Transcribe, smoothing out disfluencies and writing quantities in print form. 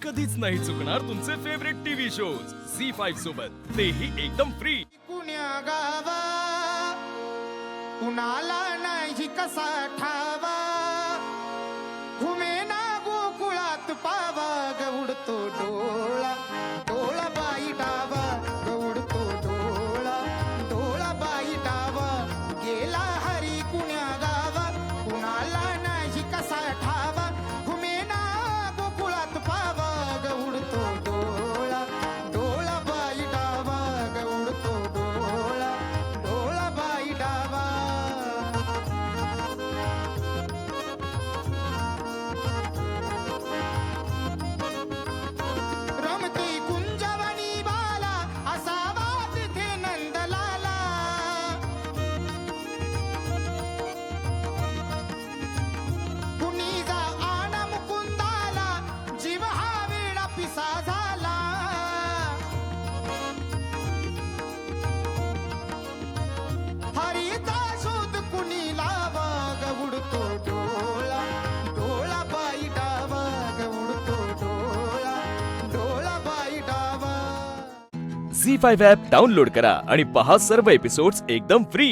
कधीच नाही चुकणार तुमचे फेवरेट टीव्ही शोज झी5 सोबत, तेही एकदम फ्री. कुण्या गावा कुणाला नाही कसा ठावा, घुमेना गोकुळात पावा, गौडतो डोळा डोळा बाई डावा, गौडतो डोळा डोळा बाई डावा. गेला हरी कुण्या गावा कुणाला नाही कसा ठावा, घुमेना गोकुळात पावा, गौडतो डोळा डोळा बाई डावा, गौडतो डोळा डोळा बाई डावा. रमती कुंजवनी बाला असावा तिथे नंदलाला, कुणी जा आण मुकुंदाला, जीव हा वेळा पिसा झाला. हरीचा शोध कुणी लावा, गौडतो डोळा डोळा बाई डावा, गौडतो डोळा डोळा बाई डावा. झी5 ॲप डाउनलोड करा आणि पहा सर्व एपिसोड्स एकदम फ्री.